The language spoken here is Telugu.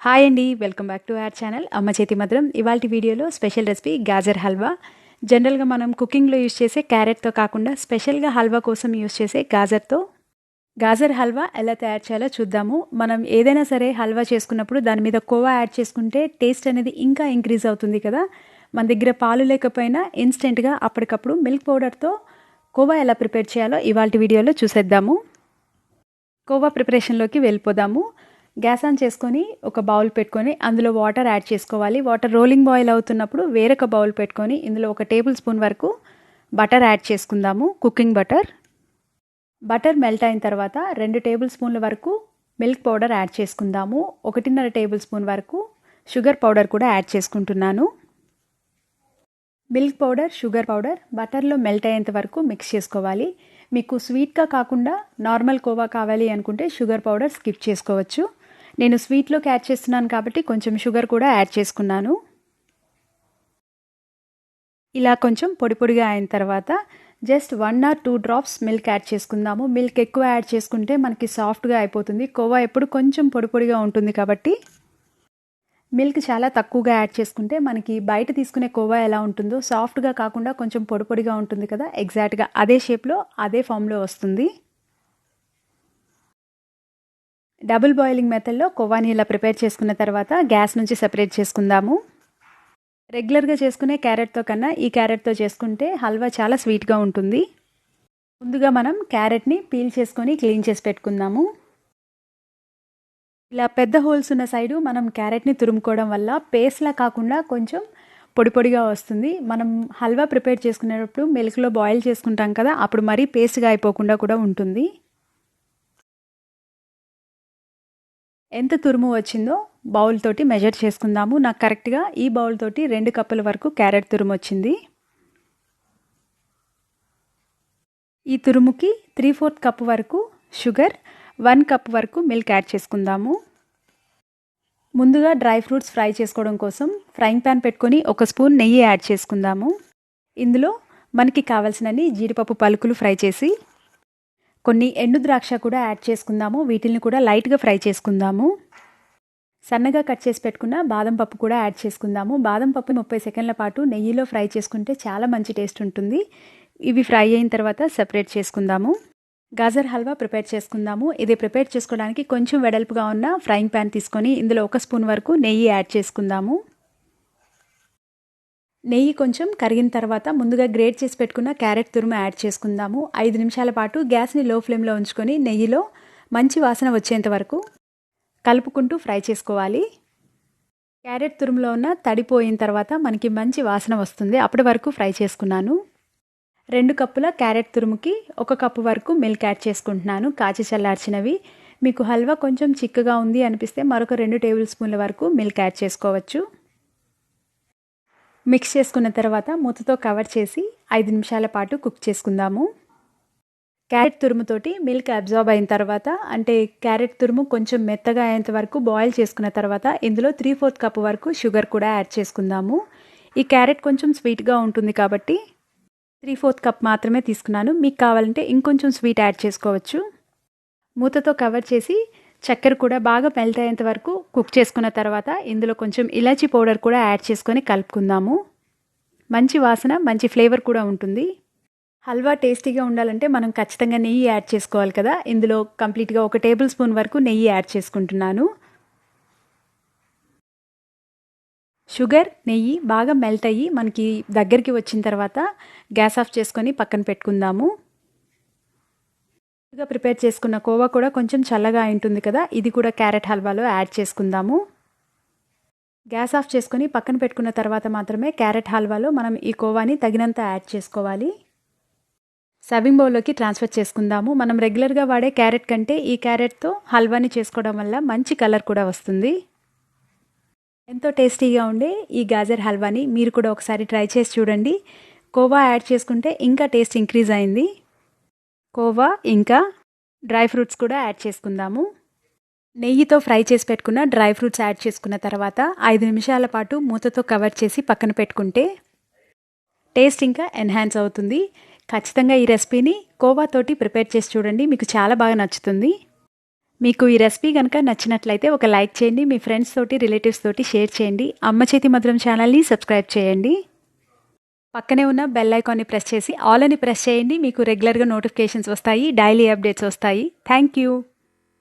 హాయ్ అండి, welcome back to our channel అమ్మ చేతి మధురం. ఇవాల్టి వీడియోలో స్పెషల్ రెసిపీ గాజర్ హల్వా. జనరల్గా మనం కుకింగ్లో యూస్ చేసే క్యారెట్తో కాకుండా స్పెషల్గా హల్వా కోసం యూస్ చేసే గాజర్ హల్వా ఎలా తయారు చేయాలో చూద్దాము. మనం ఏదైనా సరే హల్వా చేసుకున్నప్పుడు దాని మీద కోవా యాడ్ చేసుకుంటే టేస్ట్ అనేది ఇంకా ఇంక్రీజ్ అవుతుంది కదా. మన దగ్గర పాలు లేకపోయినా ఇన్స్టెంట్గా అప్పటికప్పుడు మిల్క్ పౌడర్తో కోవా ఎలా ప్రిపేర్ చేయాలో ఇవాల్టి వీడియోలో చూసేద్దాము. కోవా ప్రిపరేషన్లోకి వెళ్ళిపోదాము. గ్యాస్ ఆన్ చేసుకొని ఒక బౌల్ పెట్టుకొని అందులో వాటర్ యాడ్ చేసుకోవాలి. వాటర్ రోలింగ్ బాయిల్ అవుతున్నప్పుడు వేరొక బౌల్ పెట్టుకొని ఇందులో 1 టేబుల్ స్పూన్ వరకు బటర్ యాడ్ చేసుకుందాము. కుకింగ్ బటర్ మెల్ట్ అయిన తర్వాత 2 టేబుల్ స్పూన్ల వరకు మిల్క్ పౌడర్ యాడ్ చేసుకుందాము. 1.5 టేబుల్ స్పూన్ వరకు షుగర్ పౌడర్ కూడా యాడ్ చేసుకుంటున్నాను. మిల్క్ పౌడర్, షుగర్ పౌడర్ బటర్లో మెల్ట్ అయ్యేంత వరకు మిక్స్ చేసుకోవాలి. మీకు స్వీట్గా కాకుండా నార్మల్ కోవా కావాలి అనుకుంటే షుగర్ పౌడర్ స్కిప్ చేసుకోవచ్చు. నేను స్వీట్లోకి యాడ్ చేస్తున్నాను కాబట్టి కొంచెం షుగర్ కూడా యాడ్ చేసుకున్నాను. ఇలా కొంచెం పొడి పొడిగా అయిన తర్వాత just 1 or 2 drops milk add చేసుకుందాము. మిల్క్ ఎక్కువ యాడ్ చేసుకుంటే మనకి సాఫ్ట్గా అయిపోతుంది. కోవా ఎప్పుడు కొంచెం పొడి పొడిగా ఉంటుంది కాబట్టి మిల్క్ చాలా తక్కువగా యాడ్ చేసుకుంటే మనకి బయట తీసుకునే కోవా ఎలా ఉంటుందో సాఫ్ట్గా కాకుండా కొంచెం పొడి పొడిగా ఉంటుంది కదా, ఎగ్జాక్ట్గా అదే షేప్లో అదే ఫామ్లో వస్తుంది. డబుల్ బాయిలింగ్ మెథడ్లో కోవాని ఇలా ప్రిపేర్ చేసుకున్న తర్వాత గ్యాస్ నుంచి సెపరేట్ చేసుకుందాము. రెగ్యులర్గా చేసుకునే క్యారెట్తో కన్నా ఈ క్యారెట్తో చేసుకుంటే హల్వా చాలా స్వీట్గా ఉంటుంది. ముందుగా మనం క్యారెట్ని పీల్ చేసుకొని క్లీన్ చేసి పెట్టుకుందాము. ఇలా పెద్ద హోల్స్ ఉన్న సైడు మనం క్యారెట్ని తురుముకోవడం వల్ల పేస్ట్లా కాకుండా కొంచెం పొడి పొడిగా వస్తుంది. మనం హల్వా ప్రిపేర్ చేసుకునేటప్పుడు మిల్క్లో బాయిల్ చేసుకుంటాం కదా, అప్పుడు మరీ పేస్ట్గా అయిపోకుండా కూడా ఉంటుంది. ఎంత తురుము వచ్చిందో బౌల్ తోటి మెజర్ చేసుకుందాము. నాకు కరెక్ట్గా ఈ బౌల్ తోటి 2 కప్పుల వరకు క్యారెట్ తురుము వచ్చింది. ఈ తురుముకి 3/4 కప్పు వరకు షుగర్, 1 కప్ వరకు మిల్క్ యాడ్ చేసుకుందాము. ముందుగా డ్రై ఫ్రూట్స్ ఫ్రై చేసుకోవడం కోసం ఫ్రైయింగ్ ప్యాన్ పెట్టుకొని 1 స్పూన్ నెయ్యి యాడ్ చేసుకుందాము. ఇందులో మనకి కావాల్సినన్ని జీడిపప్పు పలుకులు ఫ్రై చేసి కొన్ని ఎండు ద్రాక్ష కూడా యాడ్ చేసుకుందాము. వీటిని కూడా లైట్గా ఫ్రై చేసుకుందాము. సన్నగా కట్ చేసి పెట్టుకున్న బాదం పప్పు కూడా యాడ్ చేసుకుందాము. బాదం పప్పు 30 సెకండ్ల పాటు నెయ్యిలో ఫ్రై చేసుకుంటే చాలా మంచి టేస్ట్ ఉంటుంది. ఇవి ఫ్రై అయిన తర్వాత సెపరేట్ చేసుకుందాము. గాజర్ హల్వా ప్రిపేర్ చేసుకుందాము. ఇది ప్రిపేర్ చేసుకోవడానికి కొంచెం వెడల్పుగా ఉన్న ఫ్రైయింగ్ ప్యాన్ తీసుకొని ఇందులో 1 స్పూన్ వరకు నెయ్యి యాడ్ చేసుకుందాము. నెయ్యి కొంచెం కరిగిన తర్వాత ముందుగా గ్రేట్ చేసి పెట్టుకున్న క్యారెట్ తురుము యాడ్ చేసుకుందాము. 5 నిమిషాల పాటు గ్యాస్ని లో ఫ్లేమ్లో ఉంచుకొని నెయ్యిలో మంచి వాసన వచ్చేంత వరకు కలుపుకుంటూ ఫ్రై చేసుకోవాలి. క్యారెట్ తురుములో ఉన్న తడిపోయిన తర్వాత మనకి మంచి వాసన వస్తుంది. అప్పటి వరకు ఫ్రై చేసుకున్నాను. 2 కప్పుల క్యారెట్ తురుముకి 1 కప్పు వరకు మిల్క్ యాడ్ చేసుకుంటున్నాను, కాచి చల్లార్చినవి. మీకు హల్వా కొంచెం చిక్కగా ఉంది అనిపిస్తే మరొక 2 టేబుల్ స్పూన్ల వరకు మిల్క్ యాడ్ చేసుకోవచ్చు. మిక్స్ చేసుకున్న తర్వాత మూతతో కవర్ చేసి 5 నిమిషాల పాటు కుక్ చేసుకుందాము. క్యారెట్ తురుముతోటి మిల్క్ అబ్జార్బ్ అయిన తర్వాత, అంటే క్యారెట్ తురుము కొంచెం మెత్తగా అయ్యేంత వరకు బాయిల్ చేసుకున్న తర్వాత ఇందులో 3/4 కప్పు వరకు షుగర్ కూడా యాడ్ చేసుకుందాము. ఈ క్యారెట్ కొంచెం స్వీట్గా ఉంటుంది కాబట్టి 3/4 కప్ మాత్రమే తీసుకున్నాను. మీకు కావాలంటే ఇంకొంచెం స్వీట్ యాడ్ చేసుకోవచ్చు. మూతతో కవర్ చేసి చక్కెర కూడా బాగా మెల్ట్ అయ్యేంత వరకు కుక్ చేసుకున్న తర్వాత ఇందులో కొంచెం ఇలాచీ పౌడర్ కూడా యాడ్ చేసుకొని కలుపుకుందాము. మంచి వాసన, మంచి ఫ్లేవర్ కూడా ఉంటుంది. హల్వా టేస్టీగా ఉండాలంటే మనం ఖచ్చితంగా నెయ్యి యాడ్ చేసుకోవాలి కదా. ఇందులో కంప్లీట్గా 1 టేబుల్ స్పూన్ వరకు నెయ్యి యాడ్ చేసుకుంటున్నాను. షుగర్, నెయ్యి బాగా మెల్ట్ అయ్యి మనకి దగ్గరికి వచ్చిన తర్వాత గ్యాస్ ఆఫ్ చేసుకొని పక్కన పెట్టుకుందాము. ప్రిపేర్ చేసుకున్న కోవా కూడా కొంచెం చల్లగా ఉంటుంది కదా, ఇది కూడా క్యారెట్ హల్వాలో యాడ్ చేసుకుందాము. గ్యాస్ ఆఫ్ చేసుకొని పక్కన పెట్టుకున్న తర్వాత మాత్రమే క్యారెట్ హల్వాలో మనం ఈ కోవాని తగినంత యాడ్ చేసుకోవాలి. సర్వింగ్ బౌల్లోకి ట్రాన్స్ఫర్ చేసుకుందాము. మనం రెగ్యులర్గా వాడే క్యారెట్ కంటే ఈ క్యారెట్తో హల్వాని చేసుకోవడం వల్ల మంచి కలర్ కూడా వస్తుంది. ఎంతో టేస్టీగా ఉండే ఈ గాజర్ హల్వాని మీరు కూడా ఒకసారి ట్రై చేసి చూడండి. కోవా యాడ్ చేసుకుంటే ఇంకా టేస్ట్ ఇంక్రీజ్ అయింది. కోవా ఇంకా డ్రై ఫ్రూట్స్ కూడా యాడ్ చేసుకుందాము. నెయ్యితో ఫ్రై చేసి పెట్టుకున్న డ్రై ఫ్రూట్స్ యాడ్ చేసుకున్న తర్వాత 5 నిమిషాల పాటు మూతతో కవర్ చేసి పక్కన పెట్టుకుంటే టేస్ట్ ఇంకా ఎన్హాన్స్ అవుతుంది. ఖచ్చితంగా ఈ రెసిపీని కోవాతోటి ప్రిపేర్ చేసి చూడండి, మీకు చాలా బాగా నచ్చుతుంది. మీకు ఈ రెసిపీ కనుక నచ్చినట్లయితే ఒక లైక్ చేయండి, మీ ఫ్రెండ్స్ తోటి రిలేటివ్స్ తోటి షేర్ చేయండి. అమ్మ చేతి మధురం ఛానల్ని సబ్స్క్రైబ్ చేయండి. పక్కనే ఉన్న బెల్ ఐకాన్ని ప్రెస్ చేసి ఆల్ అని ప్రెస్ చేయండి. మీకు రెగ్యులర్గా నోటిఫికేషన్స్ వస్తాయి, డైలీ అప్డేట్స్ వస్తాయి. Thank you.